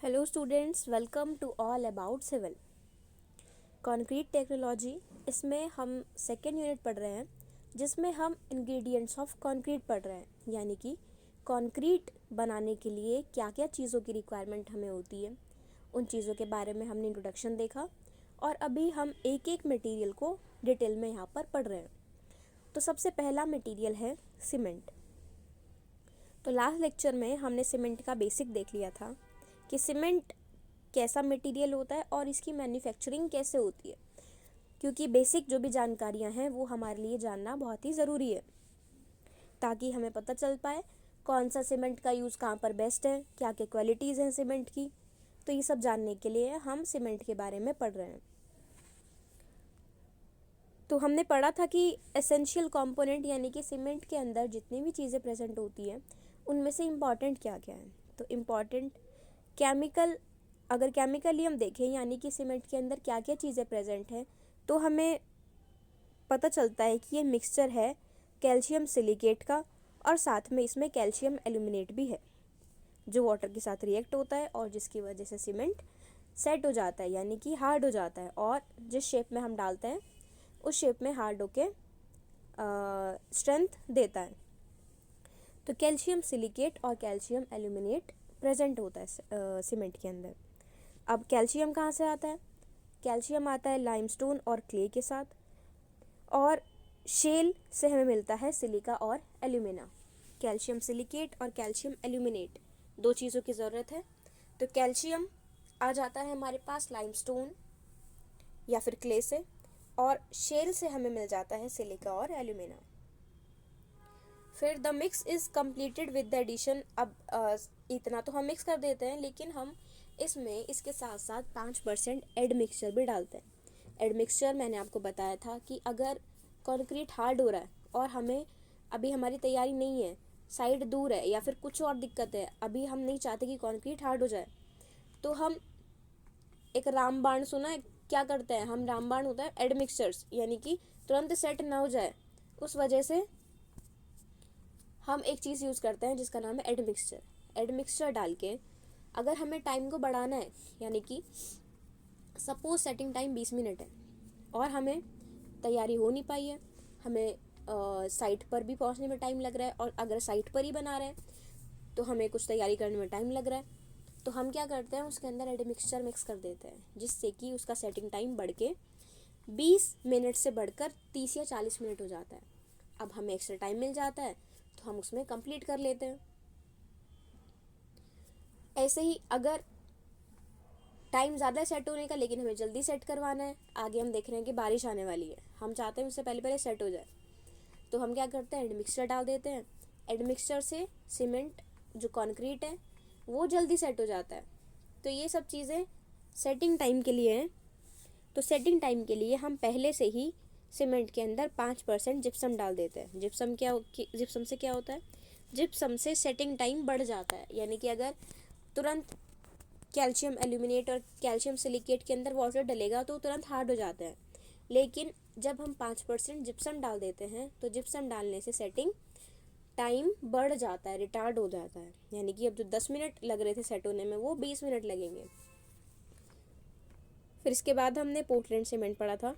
Hello students, welcome to all about civil concrete technology. इसमें हम second unit पढ़ रहे हैं जिसमें हम इंग्रेडिएंट्स ऑफ कंक्रीट पढ़ रहे हैं, यानी कि कंक्रीट बनाने के लिए क्या क्या चीज़ों की रिक्वायरमेंट हमें होती है। उन चीज़ों के बारे में हमने इंट्रोडक्शन देखा और अभी हम एक एक मटेरियल को डिटेल में यहाँ पर पढ़ रहे हैं। तो सबसे पहला मटेरियल है सीमेंट। तो लास्ट लेक्चर में हमने सीमेंट का बेसिक देख लिया था कि सीमेंट कैसा मटेरियल होता है और इसकी मैन्युफैक्चरिंग कैसे होती है, क्योंकि बेसिक जो भी जानकारियां हैं वो हमारे लिए जानना बहुत ही ज़रूरी है ताकि हमें पता चल पाए कौन सा सीमेंट का यूज़ कहाँ पर बेस्ट है, क्या क्या क्वालिटीज़ हैं सीमेंट की। तो ये सब जानने के लिए हम सीमेंट के बारे में पढ़ रहे हैं। तो हमने पढ़ा था कि एसेंशियल कंपोनेंट यानी कि सीमेंट के अंदर जितनी भी चीज़ें प्रेजेंट होती हैं उनमें से इम्पॉर्टेंट क्या क्या है। तो इम्पॉर्टेंट केमिकल, अगर केमिकली हम देखें यानी कि सीमेंट के अंदर क्या क्या चीज़ें प्रेजेंट हैं तो हमें पता चलता है कि ये मिक्सचर है कैल्शियम सिलिकेट का और साथ में इसमें कैल्शियम एल्यूमिनेट भी है जो वाटर के साथ रिएक्ट होता है और जिसकी वजह से सीमेंट सेट हो जाता है यानी कि हार्ड हो जाता है और जिस शेप में हम डालते हैं उस शेप में हार्ड होके स्ट्रेंथ देता है। तो कैल्शियम सिलिकेट और कैल्शियम एल्यूमिनेट प्रेजेंट होता है सीमेंट के अंदर। अब कैल्शियम कहाँ से आता है? कैल्शियम आता है लाइमस्टोन और क्ले के साथ, और शेल से हमें मिलता है सिलिका और एल्यूमिना। कैल्शियम सिलिकेट और कैल्शियम एल्यूमिनेट दो चीज़ों की ज़रूरत है। तो कैल्शियम आ जाता है हमारे पास लाइमस्टोन या फिर क्ले से, और शेल से हमें मिल जाता है सिलिका और एल्यूमिना। फिर the mix is completed with the addition. अब इतना तो हम मिक्स कर देते हैं, लेकिन हम इसमें इसके साथ साथ 5% एड मिक्सचर भी डालते हैं। एड मिक्सचर मैंने आपको बताया था कि अगर कंक्रीट हार्ड हो रहा है और हमें अभी हमारी तैयारी नहीं है, साइड दूर है या फिर कुछ और दिक्कत है, अभी हम नहीं चाहते कि कंक्रीट हार्ड हो जाए, तो हम एक रामबाण सुना है, क्या करते हैं हम? रामबाण होता है एड मिक्सचर्स, यानी कि तुरंत सेट ना हो जाए उस वजह से हम एक चीज़ यूज़ करते हैं जिसका नाम है एड मिक्सचर। एड मिक्सचर डाल के अगर हमें टाइम को बढ़ाना है, यानी कि सपोज सेटिंग टाइम 20 मिनट है और हमें तैयारी हो नहीं पाई है, हमें साइट पर भी पहुंचने में टाइम लग रहा है, और अगर साइट पर ही बना रहे हैं तो हमें कुछ तैयारी करने में टाइम लग रहा है, तो हम क्या करते हैं उसके अंदर एड मिक्सचर मिक्स कर देते हैं, जिससे कि उसका सेटिंग टाइम बढ़ के 20 मिनट से बढ़कर 30 या 40 मिनट हो जाता है। अब हमें एक्स्ट्रा टाइम मिल जाता है तो हम उसमें कंप्लीट कर लेते हैं। ऐसे ही अगर टाइम ज़्यादा सेट होने का लेकिन हमें जल्दी सेट करवाना है, आगे हम देख रहे हैं कि बारिश आने वाली है, हम चाहते हैं उससे पहले पहले सेट हो जाए, तो हम क्या करते हैं एड मिक्सचर डाल देते हैं। एड मिक्सचर से सीमेंट जो कंक्रीट है वो जल्दी सेट हो जाता है। तो ये सब चीज़ें सेटिंग टाइम के लिए हैं। तो सेटिंग टाइम के लिए हम पहले से ही सीमेंट के अंदर 5% जिप्सम डाल देते हैं। जिप्सम से क्या होता है? जिप्सम से सेटिंग टाइम बढ़ जाता है, यानी कि अगर तुरंत कैल्शियम एल्यूमिनेट और कैल्शियम सिलिकेट के अंदर वाटर डलेगा तो तुरंत हार्ड हो जाता है, लेकिन जब हम 5% जिप्सम डाल देते हैं तो जिप्सम डालने से सेटिंग टाइम बढ़ जाता है, रिटार्ड हो जाता है, यानी कि अब जो 10 मिनट लग रहे थे सेट होने में वो 20 मिनट लगेंगे। फिर इसके बाद हमने पोर्टलैंड सीमेंट पढ़ा था,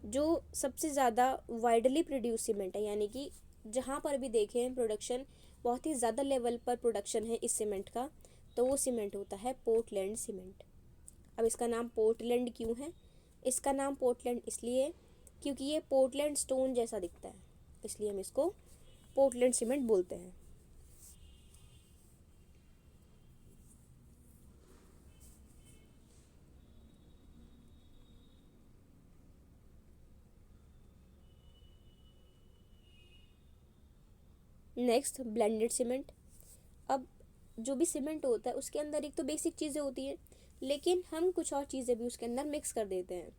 जो सबसे ज़्यादा वाइडली प्रोड्यूस सीमेंट है, यानी कि जहाँ पर भी देखें प्रोडक्शन बहुत ही ज़्यादा लेवल पर प्रोडक्शन है इस सीमेंट का, तो वो सीमेंट होता है पोर्टलैंड सीमेंट। अब इसका नाम पोर्टलैंड क्यों है? इसका नाम पोर्टलैंड इसलिए क्योंकि ये पोर्टलैंड स्टोन जैसा दिखता है, इसलिए हम इसको पोर्टलैंड सीमेंट बोलते हैं। Next blended cement. अब जो भी सीमेंट होता है उसके अंदर एक तो बेसिक चीज़ें होती हैं, लेकिन हम कुछ और चीज़ें भी उसके अंदर मिक्स कर देते हैं,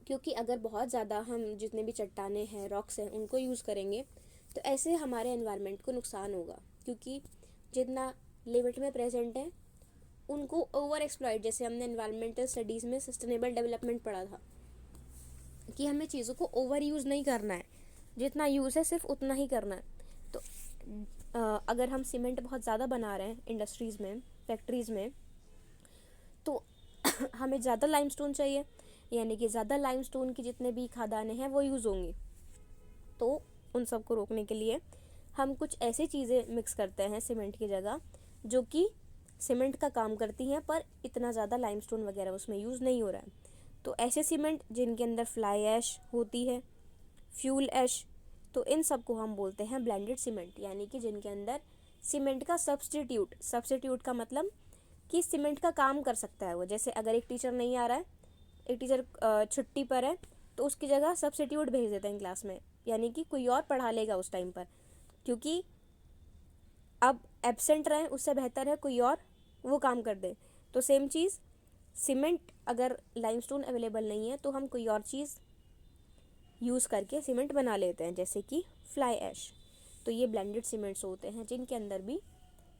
क्योंकि अगर बहुत ज़्यादा हम जितने भी चट्टाने हैं, रॉक्स हैं, उनको यूज़ करेंगे तो ऐसे हमारे एनवायरनमेंट को नुकसान होगा, क्योंकि जितना लिमिट में प्रेजेंट है उनको ओवर एक्सप्लॉइट, जैसे हमने एनवायरमेंटल स्टडीज़ में सस्टेनेबल डेवलपमेंट पढ़ा था कि हमें चीज़ों को ओवर यूज़ नहीं करना है, जितना यूज़ है सिर्फ उतना ही करना है। तो अगर हम सीमेंट बहुत ज़्यादा बना रहे हैं इंडस्ट्रीज़ में फैक्ट्रीज़ में, तो हमें ज़्यादा लाइमस्टोन चाहिए, यानी कि ज़्यादा लाइमस्टोन की जितने भी खदानें हैं वो यूज़ होंगी। तो उन सबको रोकने के लिए हम कुछ ऐसी चीज़ें मिक्स करते हैं सीमेंट की जगह, जो कि सीमेंट का काम करती हैं पर इतना ज़्यादा लाइमस्टोन वगैरह उसमें यूज़ नहीं हो रहा है। तो ऐसे सीमेंट जिनके अंदर फ्लाई ऐश होती है, फ्यूल ऐश, तो इन सब को हम बोलते हैं ब्लेंडेड सीमेंट, यानी कि जिनके अंदर सीमेंट का सब्स्टिट्यूट का मतलब कि सीमेंट का काम कर सकता है वो। जैसे अगर एक टीचर नहीं आ रहा है, एक टीचर छुट्टी पर है, तो उसकी जगह सब्स्टिट्यूट भेज देते हैं क्लास में, यानी कि कोई और पढ़ा लेगा उस टाइम पर, क्योंकि अब एब्सेंट रहे उससे बेहतर है कोई और वो काम कर दे। तो सेम चीज़, सीमेंट अगर लाइमस्टोन अवेलेबल नहीं है तो हम कोई और चीज़ यूज़ करके सीमेंट बना लेते हैं, जैसे कि फ्लाई ऐश। तो ये ब्लेंडेड सीमेंट्स होते हैं जिनके अंदर भी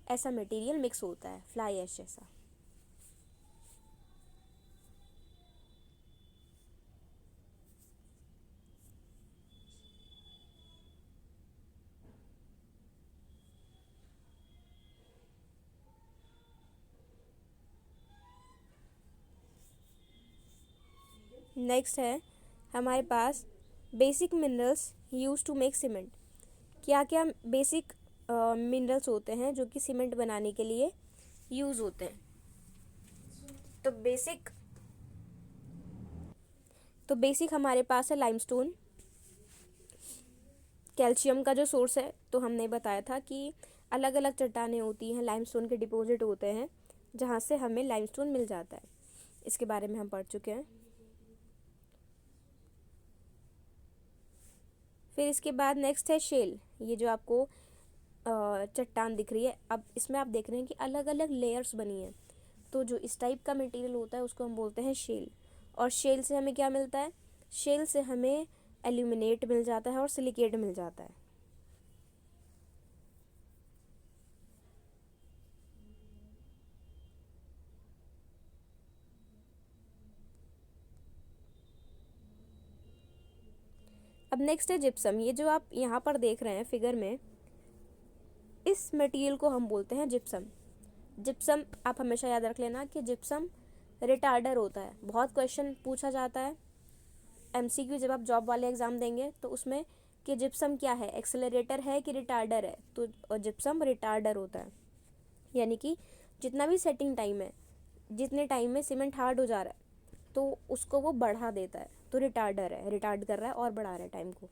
ऐसा मटेरियल मिक्स होता है, फ्लाई ऐश जैसा। नेक्स्ट है हमारे पास basic minerals use to make cement. क्या क्या बेसिक मिनरल्स होते हैं जो कि सीमेंट बनाने के लिए यूज़ होते हैं? तो बेसिक हमारे पास है लाइमस्टोन। कैल्शियम का जो सोर्स है, तो हमने बताया था कि अलग अलग चट्टानें होती हैं, लाइमस्टोन के डिपॉजिट होते हैं जहाँ से हमें लाइमस्टोन मिल जाता है। इसके बारे में हम पढ़ चुके हैं। फिर इसके बाद नेक्स्ट है शेल। ये जो आपको चट्टान दिख रही है, अब इसमें आप देख रहे हैं कि अलग अलग लेयर्स बनी हैं। तो जो इस टाइप का मटेरियल होता है उसको हम बोलते हैं शेल। और शेल से हमें क्या मिलता है? शेल से हमें एल्यूमिनेट मिल जाता है और सिलिकेट मिल जाता है। अब नेक्स्ट है जिप्सम। ये जो आप यहाँ पर देख रहे हैं फिगर में, इस मटेरियल को हम बोलते हैं जिप्सम। जिप्सम आप हमेशा याद रख लेना कि जिप्सम रिटार्डर होता है। बहुत क्वेश्चन पूछा जाता है एमसीक्यू जब आप जॉब वाले एग्ज़ाम देंगे तो उसमें, कि जिप्सम क्या है, एक्सेलरेटर है कि रिटार्डर है? तो जिप्सम रिटार्डर होता है, यानी कि जितना भी सेटिंग टाइम है, जितने टाइम में सीमेंट हार्ड हो जा रहा है तो उसको वो बढ़ा देता है, तो रिटार्डर है, रिटार्ड कर रहा है और बढ़ा रहा है टाइम को।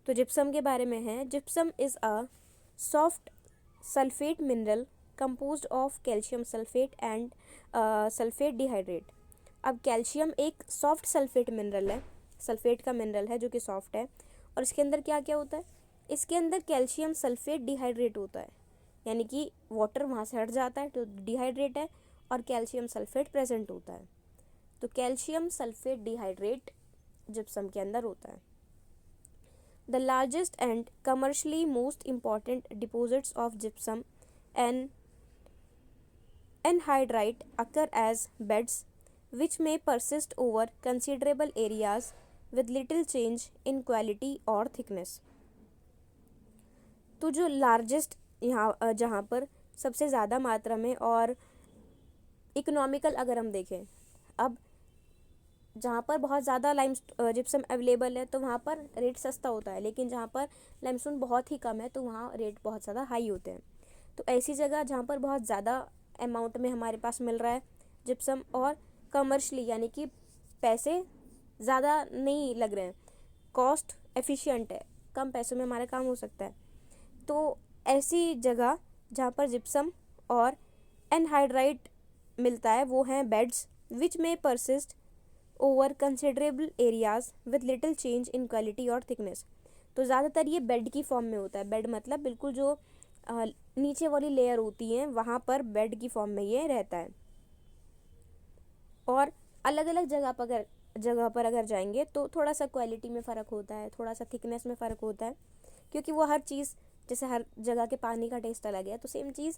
तो जिप्सम के बारे में है, gypsum is a soft sulphate mineral composed of calcium sulphate and sulphate dehydrate. अब कैल्शियम एक सॉफ्ट सल्फेट मिनरल है, सल्फेट का मिनरल है जो कि सॉफ्ट है, और इसके अंदर क्या क्या होता है? इसके अंदर कैल्शियम सल्फेट डिहाइड्रेट होता है, यानी कि वाटर वहाँ से हट जाता है तो डिहाइड्रेट है, और कैल्शियम सल्फेट प्रेजेंट होता है। तो कैल्शियम सल्फेट डिहाइड्रेट जिप्सम के अंदर होता है। The largest and commercially most important deposits of gypsum and anhydrite occur as beds which may persist over considerable areas with little change in quality or thickness। तो जो largest यहाँ जहाँ पर सबसे ज़्यादा मात्रा में और इकोनॉमिकल अगर हम देखें, अब जहाँ पर बहुत ज़्यादा जिप्सम अवेलेबल है तो वहाँ पर रेट सस्ता होता है, लेकिन जहाँ पर लाइमस्टोन बहुत ही कम है तो वहाँ रेट बहुत ज़्यादा हाई होते हैं। तो ऐसी जगह जहाँ पर बहुत ज़्यादा अमाउंट में हमारे पास मिल रहा है जिप्सम, और कमर्शली यानी कि पैसे ज़्यादा नहीं लग रहे हैं, कॉस्ट एफिशिएंट है, कम पैसों में हमारा काम हो सकता है, तो ऐसी जगह जहाँ पर जिप्सम और एनहाइड्राइट मिलता है वो हैं बेड्स विच में persist over considerable areas with little change in quality और थिकनेस। तो ज़्यादातर ये बेड की फॉर्म में होता है। बेड मतलब बिल्कुल जो नीचे वाली लेयर होती है वहाँ पर बेड की फॉर्म में ये रहता है। और अलग अलग जगह पर अगर जाएंगे तो थोड़ा सा क्वालिटी में फ़र्क होता है, थोड़ा सा थिकनेस में फ़र्क होता है, क्योंकि वो हर चीज़, जैसे हर जगह के पानी का टेस्ट अलग है, तो सेम चीज़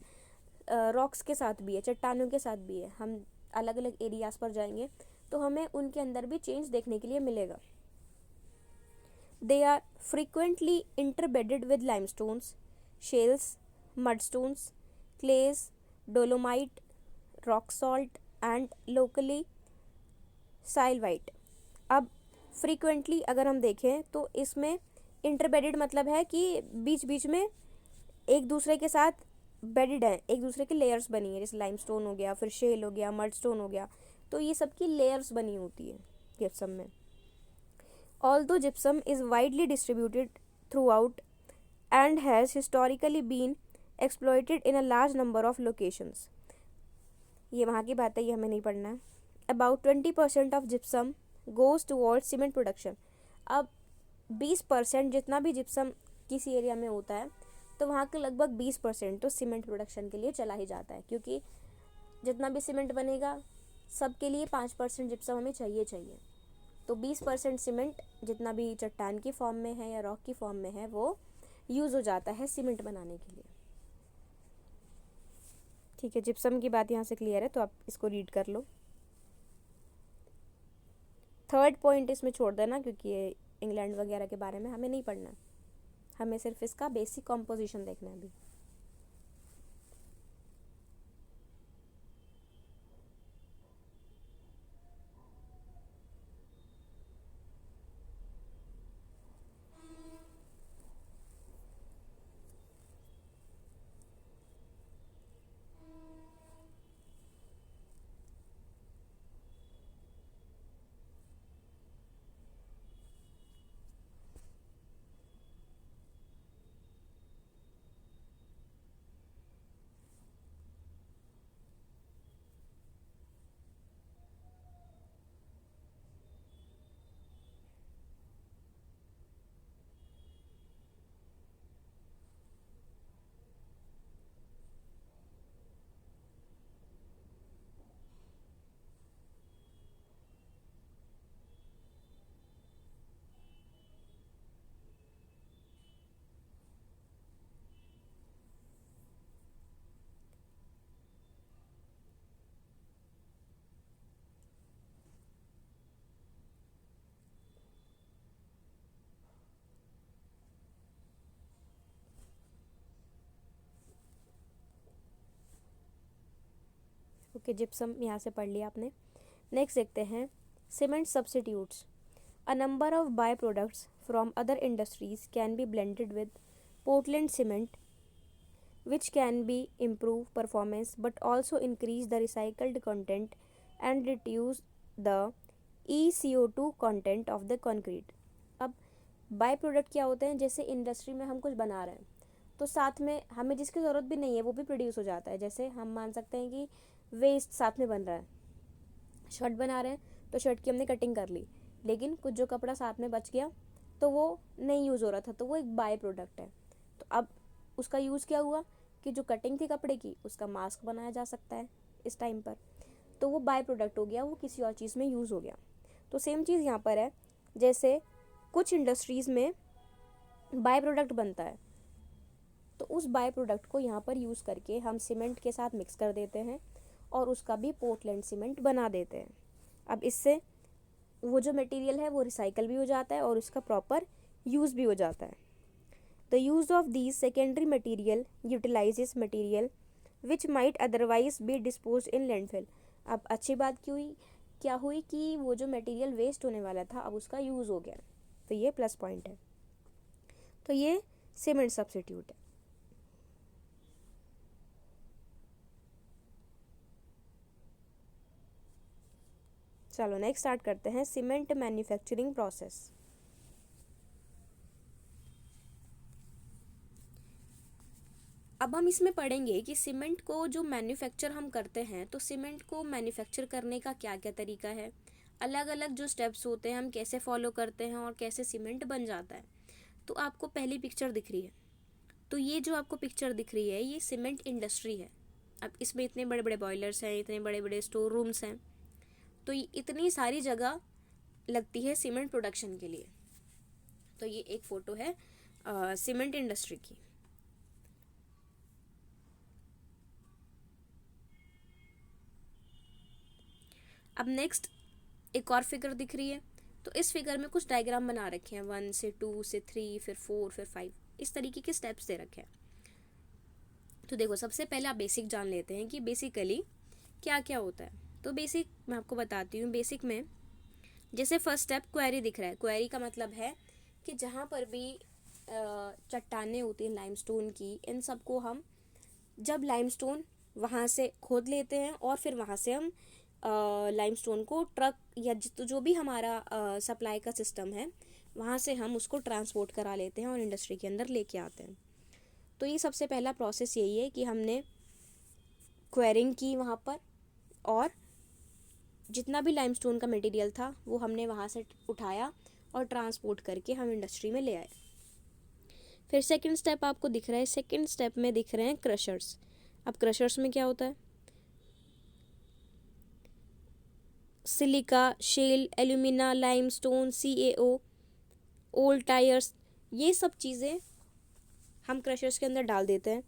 रॉक्स के साथ भी है, चट्टानों के साथ भी है। हम अलग अलग एरियाज़ पर जाएंगे तो हमें उनके अंदर भी चेंज देखने के लिए मिलेगा। They are frequently interbedded with limestones, shales, mudstones, clays, dolomite, rock salt and locally sylvite. अब फ्रीक्वेंटली अगर हम देखें तो इसमें इंटरबेडेड मतलब है कि बीच बीच में एक दूसरे के साथ बेडेड है, एक दूसरे के लेयर्स बनी है, जैसे लाइमस्टोन हो गया, फिर शेल हो गया, मडस्टोन हो गया, तो ये सब की लेयर्स बनी होती है जिप्सम में। Although gypsum is widely distributed through out and has historically been exploited in a large number of locations। ये वहाँ की बात है, ये हमें नहीं पढ़ना है। About 20% of gypsum goes towards cement production। अब 20% जितना भी जिप्सम किसी एरिया में होता है तो वहाँ के लगभग 20% तो सीमेंट प्रोडक्शन के लिए चला ही जाता है, क्योंकि जितना भी सीमेंट बनेगा सबके लिए 5% जिप्सम हमें चाहिए चाहिए। तो 20% सीमेंट जितना भी चट्टान की फॉर्म में है या रॉक की फॉर्म में है वो यूज़ हो जाता है सीमेंट बनाने के लिए। ठीक है, जिप्सम की बात यहाँ से क्लियर है, तो आप इसको रीड कर लो। थर्ड पॉइंट इसमें छोड़ देना, क्योंकि ये इंग्लैंड वगैरह के बारे में हमें नहीं पढ़ना है, हमें सिर्फ इसका बेसिक कॉम्पोजिशन देखना है अभी। ओके, जिप्सम यहाँ से पढ़ लिया आपने। नेक्स्ट देखते हैं cement substitutes. A number of by products from other industries can be blended with Portland cement which can be improve performance but also increase the recycled content and reduce the ECO2 content of the concrete। अब by product क्या होते हैं, जैसे industry में हम कुछ बना रहे हैं तो साथ में हमें जिसकी ज़रूरत भी नहीं है वो भी प्रोड्यूस हो जाता है। जैसे हम मान सकते हैं कि वेस्ट साथ में बन रहा है, शर्ट बना रहे हैं तो शर्ट की हमने कटिंग कर ली, लेकिन कुछ जो कपड़ा साथ में बच गया तो वो नहीं यूज़ हो रहा था, तो वो एक बाय प्रोडक्ट है। तो अब उसका यूज़ क्या हुआ कि जो कटिंग थी कपड़े की उसका मास्क बनाया जा सकता है इस टाइम पर, तो वो बाय प्रोडक्ट हो गया, वो किसी और चीज़ में यूज़ हो गया। तो सेम चीज़ यहाँ पर है, जैसे कुछ इंडस्ट्रीज़ में बाय प्रोडक्ट बनता है तो उस बाय प्रोडक्ट को यहाँ पर यूज़ करके हम सीमेंट के साथ मिक्स कर देते हैं और उसका भी पोर्टलैंड सीमेंट बना देते हैं। अब इससे वो जो मटेरियल है वो रिसाइकल भी हो जाता है और उसका प्रॉपर यूज़ भी हो जाता है। The use of these secondary material utilizes material which might otherwise be disposed in landfill। अब अच्छी बात क्या हुई कि वो जो मटेरियल वेस्ट होने वाला था अब उसका यूज़ हो गया, तो ये प्लस पॉइंट है। तो ये सीमेंट सब्स्टिट्यूट है। चलो नेक्स्ट स्टार्ट करते हैं सीमेंट मैन्युफैक्चरिंग प्रोसेस। अब हम इसमें पढ़ेंगे कि सीमेंट को जो मैन्युफैक्चर हम करते हैं तो सीमेंट को मैन्युफैक्चर करने का क्या क्या तरीका है, अलग अलग जो स्टेप्स होते हैं हम कैसे फॉलो करते हैं और कैसे सीमेंट बन जाता है। तो आपको पहली पिक्चर दिख रही है, तो ये जो आपको पिक्चर दिख रही है ये सीमेंट इंडस्ट्री है। अब इसमें इतने बड़े बड़े बॉयलर्स हैं, इतने बड़े बड़े स्टोर रूम्स हैं, तो ये इतनी सारी जगह लगती है सीमेंट प्रोडक्शन के लिए। तो ये एक फ़ोटो है सीमेंट इंडस्ट्री की। अब नेक्स्ट एक और फिगर दिख रही है, तो इस फिगर में कुछ डायग्राम बना रखे हैं, 1 से 2 से 3 फिर 4 फिर 5, इस तरीके के स्टेप्स दे रखे हैं। तो तो देखो, सबसे पहले आप बेसिक जान लेते हैं कि बेसिकली क्या क्या होता है। तो बेसिक मैं आपको बताती हूँ। बेसिक में जैसे फर्स्ट स्टेप क्वेरी दिख रहा है। क्वेरी का मतलब है कि जहाँ पर भी चट्टानें होती हैं लाइमस्टोन की, इन सबको हम जब लाइमस्टोन वहाँ से खोद लेते हैं और फिर वहाँ से हम लाइमस्टोन को ट्रक या जो भी हमारा सप्लाई का सिस्टम है वहाँ से हम उसको ट्रांसपोर्ट करा लेते हैं और इंडस्ट्री के अंदर लेके आते हैं। तो ये सबसे पहला प्रोसेस यही है कि हमने क्वेरिंग की वहाँ पर, और जितना भी लाइमस्टोन का मटेरियल था वो हमने वहाँ से उठाया और ट्रांसपोर्ट करके हम इंडस्ट्री में ले आए। फिर सेकंड स्टेप आपको दिख रहा है। सेकंड स्टेप में दिख रहे हैं क्रशर्स। अब क्रशर्स में क्या होता है? Silica, shale, alumina, limestone, CaO, old tyres, ये सब चीज़ें हम क्रशर्स के अंदर डाल देते हैं।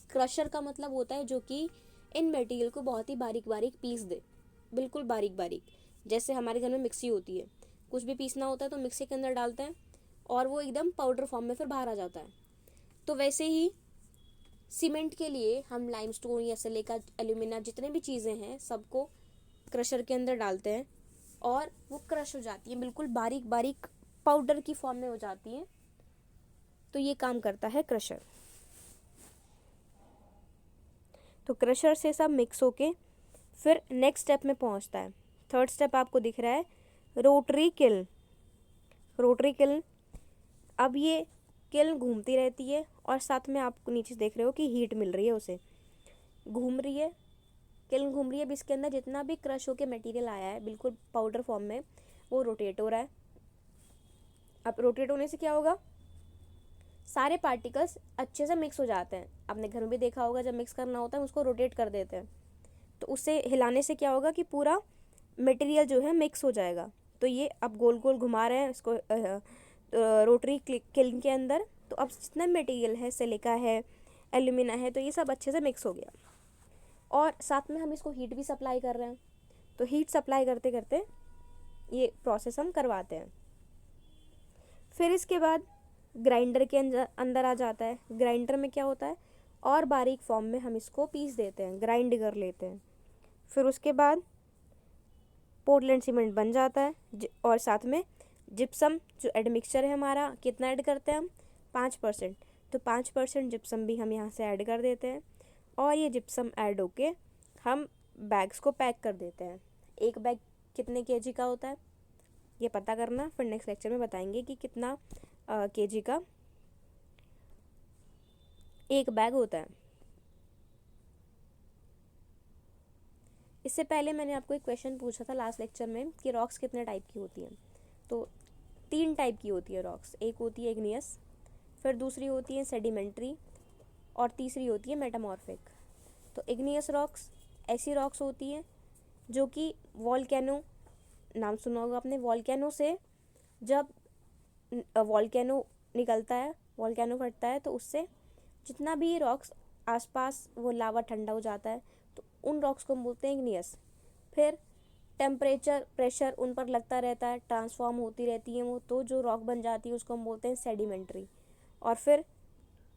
क्रशर का मतलब होता है जो कि इन मटेरियल को बहुत ही बारीक बारीक पीस दे, बिल्कुल बारीक बारीक। जैसे हमारे घर में मिक्सी होती है, कुछ भी पीसना होता है तो मिक्सी के अंदर डालते हैं और वो एकदम पाउडर फॉर्म में फिर बाहर आ जाता है। तो वैसे ही सीमेंट के लिए हम लाइमस्टोन या सिलिका, एल्यूमिना, जितने भी चीज़ें हैं सबको क्रशर के अंदर डालते हैं और वो क्रश हो जाती है, बिल्कुल बारीक बारीक पाउडर की फॉर्म में हो जाती है। तो ये काम करता है क्रशर। तो क्रशर से सब मिक्स होके फिर नेक्स्ट स्टेप में पहुंचता है। थर्ड स्टेप आपको दिख रहा है रोटरी किल्न। रोटरी किल्न, अब ये किल्न घूमती रहती है और साथ में आपको नीचे देख रहे हो कि हीट मिल रही है, उसे घूम रही है, किल्न घूम रही है। अब इसके अंदर जितना भी क्रश होके मटेरियल आया है बिल्कुल पाउडर फॉर्म में, वो रोटेट हो रहा है। अब रोटेट होने से क्या होगा? सारे पार्टिकल्स अच्छे से मिक्स हो जाते हैं। आपने घर में भी देखा होगा, जब मिक्स करना होता है उसको रोटेट कर देते हैं, तो उससे हिलाने से क्या होगा कि पूरा मटेरियल जो है मिक्स हो जाएगा। तो ये अब गोल गोल घुमा रहे हैं इसको रोटरी किल्न के अंदर। तो अब जितना मटेरियल है, सिलिका है, एल्यूमिना है, तो ये सब अच्छे से मिक्स हो गया और साथ में हम इसको हीट भी सप्लाई कर रहे हैं। तो हीट सप्लाई करते करते ये प्रोसेस हम करवाते हैं। फिर इसके बाद ग्राइंडर के अंदर आ जाता है। ग्राइंडर में क्या होता है, और बारीक फॉर्म में हम इसको पीस देते हैं, ग्राइंड कर लेते हैं। फिर उसके बाद पोर्टलैंड सीमेंट बन जाता है। और साथ में जिप्सम जो एडमिक्सचर है हमारा, कितना ऐड करते हैं हम? 5%। तो 5% जिप्सम भी हम यहाँ से ऐड कर देते हैं और ये जिप्सम ऐड होके हम बैग्स को पैक कर देते हैं। एक बैग कितने केजी का होता है ये पता करना, फिर नेक्स्ट लेक्चर में बताएंगे कि कितना केजी का एक बैग होता है। इससे पहले मैंने आपको एक क्वेश्चन पूछा था लास्ट लेक्चर में कि रॉक्स कितने टाइप की होती हैं। तो 3 टाइप की होती है रॉक्स। एक होती है इग्नियस, फिर दूसरी होती है सेडिमेंट्री और तीसरी होती है मेटामॉर्फिक। तो इग्नियस रॉक्स ऐसी रॉक्स होती हैं जो कि वॉल्केनो, नाम सुना होगा आपने, वॉल्केनो से जब वॉल्केनो निकलता है, वॉल्केनो फटता है, तो उससे जितना भी रॉक्स आसपास वो लावा ठंडा हो जाता है, तो उन रॉक्स को हम बोलते हैं इग्नियस। फिर टेम्परेचर, प्रेशर उन पर लगता रहता है, ट्रांसफॉर्म होती रहती हैं वो, तो जो रॉक बन जाती है उसको हम बोलते हैं सेडिमेंट्री। और फिर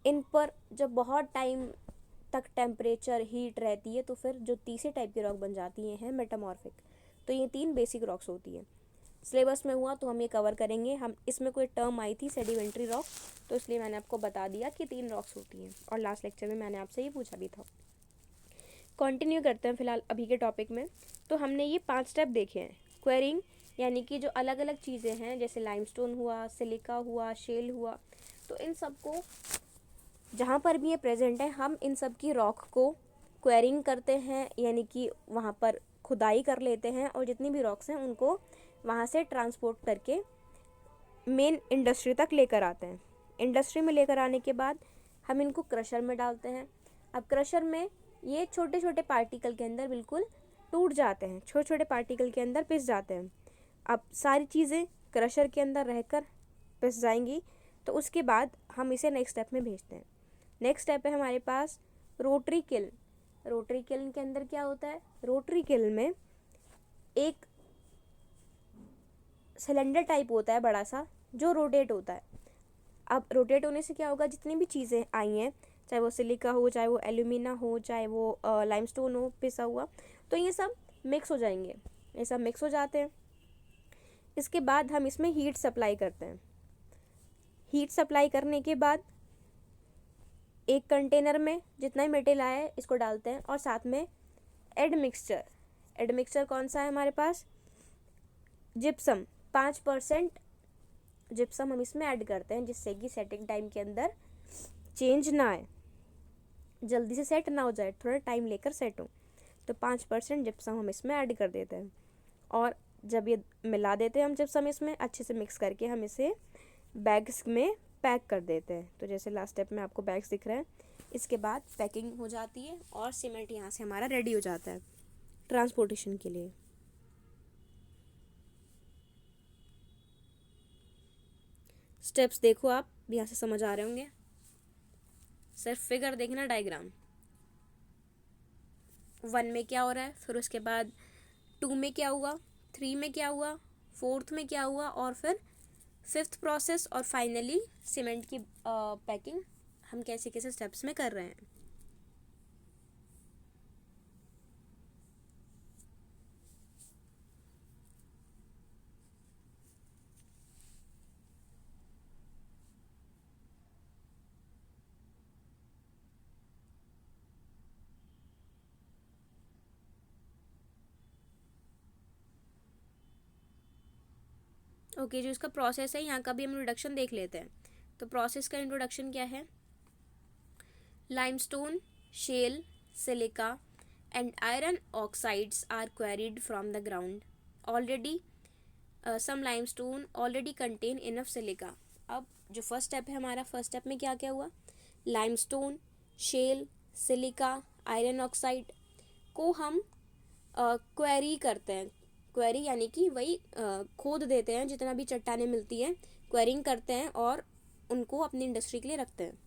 इन पर जब बहुत टाइम तक टेम्परेचर, हीट रहती है, तो फिर जो तीसरी टाइप की रॉक बन जाती हैं मेटामॉर्फिक। तो ये 3 बेसिक रॉक्स होती हैं। सिलेबस में हुआ तो हम ये कवर करेंगे। हम इसमें कोई टर्म आई थी सेडिमेंट्री रॉक, तो इसलिए मैंने आपको बता दिया कि 3 रॉक्स होती हैं, और लास्ट लेक्चर में मैंने आपसे ये पूछा भी था। कंटिन्यू करते हैं फिलहाल अभी के टॉपिक में। तो हमने ये 5 स्टेप देखे हैं। क्वेरिंग यानी कि जो अलग अलग चीज़ें हैं, जैसे लाइमस्टोन हुआ, सिलिका हुआ, शेल हुआ, तो इन सबको जहाँ पर भी ये प्रेजेंट है हम इन सब की रॉक को क्वेरिंग करते हैं, यानी कि वहाँ पर खुदाई कर लेते हैं और जितनी भी रॉक्स हैं उनको वहाँ से ट्रांसपोर्ट करके मेन इंडस्ट्री तक लेकर आते हैं। इंडस्ट्री में लेकर आने के बाद हम इनको क्रशर में डालते हैं। अब क्रशर में ये छोटे छोटे पार्टिकल के अंदर बिल्कुल टूट जाते हैं, छोटे छोटे पार्टिकल के अंदर पिस जाते हैं। अब सारी चीज़ें क्रशर के अंदर रहकर पिस जाएंगी, तो उसके बाद हम इसे नेक्स्ट स्टेप में भेजते हैं। नेक्स्ट स्टेप है हमारे पास रोटरी किल्न। रोटरी किल्न के अंदर क्या होता है? रोटरी किल्न में एक सिलेंडर टाइप होता है बड़ा सा, जो रोटेट होता है। अब रोटेट होने से क्या होगा, जितनी भी चीज़ें आई हैं चाहे वो सिलिका हो, चाहे वो एल्यूमिना हो, चाहे वो लाइमस्टोन हो पिसा हुआ, तो ये सब मिक्स हो जाएंगे। ये सब मिक्स हो जाते हैं। इसके बाद हम इसमें हीट सप्लाई करते हैं। हीट सप्लाई करने के बाद एक कंटेनर में जितना ही मटेरियल आया है इसको डालते हैं, और साथ में एड मिक्सचर कौन सा है हमारे पास, जिप्सम, 5% जिप्सम हम इसमें ऐड करते हैं, जिससे कि सेटिंग टाइम के अंदर चेंज ना आए, जल्दी से सेट ना हो जाए, थोड़ा टाइम लेकर सेट हो। तो 5% जिप्सम हम इसमें ऐड कर देते हैं, और जब ये मिला देते हैं हम जिप्सम इसमें, अच्छे से मिक्स करके हम इसे बैग्स में पैक कर देते हैं। तो जैसे लास्ट स्टेप में आपको बैग्स दिख रहे हैं, इसके बाद पैकिंग हो जाती है और सीमेंट यहाँ से हमारा रेडी हो जाता है ट्रांसपोर्टेशन के लिए। स्टेप्स देखो, आप यहाँ से समझ आ रहे होंगे। सिर्फ फिगर देखना, डायग्राम 1 में क्या हो रहा है, फिर उसके बाद 2 में क्या हुआ, 3 में क्या हुआ, 4th में क्या हुआ, और फिर 5th प्रोसेस, और फाइनली सीमेंट की पैकिंग हम कैसे कैसे स्टेप्स में कर रहे हैं। ओके, जो इसका प्रोसेस है यहाँ का भी हम इंट्रोडक्शन देख लेते हैं। तो प्रोसेस का इंट्रोडक्शन क्या है, limestone, shale, silica and iron oxides are quarried from the ground. Already some limestone already contain enough silica. अब जो फर्स्ट स्टेप है हमारा, फर्स्ट स्टेप में क्या क्या हुआ, limestone, shale, silica, iron oxide को हम क्वेरी करते हैं। क्वेरी यानी कि वही खोद देते हैं, जितना भी चट्टानें मिलती हैं क्वेरिंग करते हैं और उनको अपनी इंडस्ट्री के लिए रखते हैं।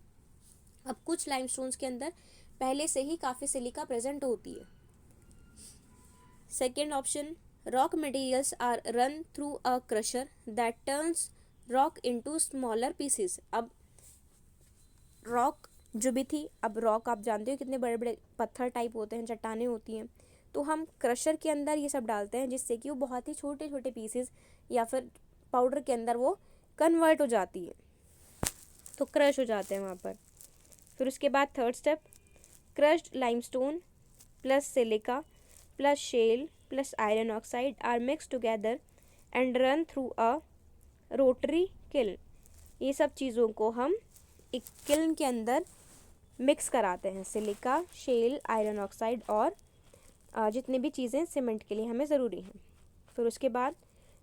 अब कुछ लाइमस्टोन्स के अंदर पहले से ही काफ़ी सिलिका प्रेजेंट होती है। Second option, rock materials are run through a crusher that turns rock into smaller pieces. अब रॉक जो भी थी, अब रॉक आप जानते हो कितने बड़े बड़े पत्थर टाइप होते हैं, चट्टानें होती हैं, तो हम क्रशर के अंदर ये सब डालते हैं, जिससे कि वो बहुत ही छोटे छोटे पीसेस या फिर पाउडर के अंदर वो कन्वर्ट हो जाती है, तो क्रश हो जाते हैं वहाँ पर। फिर उसके बाद third step, crushed limestone plus silica plus shale plus iron oxide are mix together and run through a rotary kiln. ये सब चीज़ों को हम एक किल्न के अंदर मिक्स कराते हैं, सिलिका, शेल, आयरन ऑक्साइड और जितनी भी चीज़ें सीमेंट के लिए हमें ज़रूरी हैं। फिर उसके बाद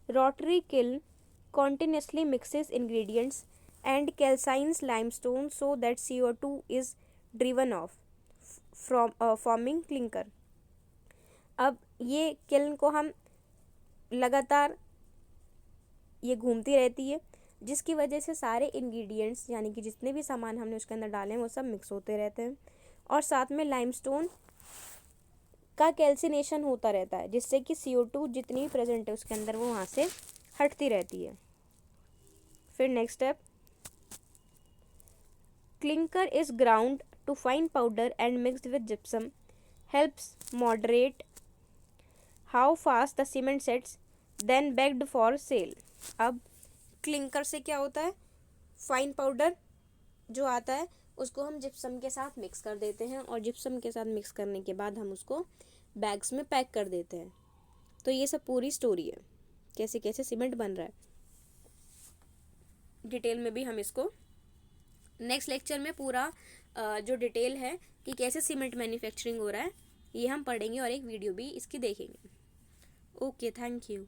rotary kiln continuously mixes ingredients and calcines limestone so that CO2 is driven off from forming clinker. अब ये किल्न को हम लगातार ये घूमती रहती है, जिसकी वजह से सारे इंग्रेडिएंट्स यानी कि जितने भी सामान हमने उसके अंदर डाले हैं वो सब मिक्स होते रहते हैं, और साथ में लाइमस्टोन का कैल्सिनेशन होता रहता है, जिससे कि CO2 जितनी भी प्रेजेंट है उसके अंदर वो वहाँ से हटती रहती है। फिर next step, clinker is ground to fine powder and mixed with gypsum helps moderate how fast the cement sets then bagged for sale. अब क्लिंकर से क्या होता है, फाइन पाउडर जो आता है उसको हम जिप्सम के साथ मिक्स कर देते हैं, और जिप्सम के साथ मिक्स करने के बाद हम उसको बैग्स में पैक कर देते हैं। तो ये सब पूरी स्टोरी है, कैसे कैसे सीमेंट बन रहा है। डिटेल में भी हम इसको नेक्स्ट लेक्चर में पूरा जो डिटेल है कि कैसे सीमेंट मैन्युफैक्चरिंग हो रहा है ये हम पढ़ेंगे, और एक वीडियो भी इसकी देखेंगे। Okay, thank you.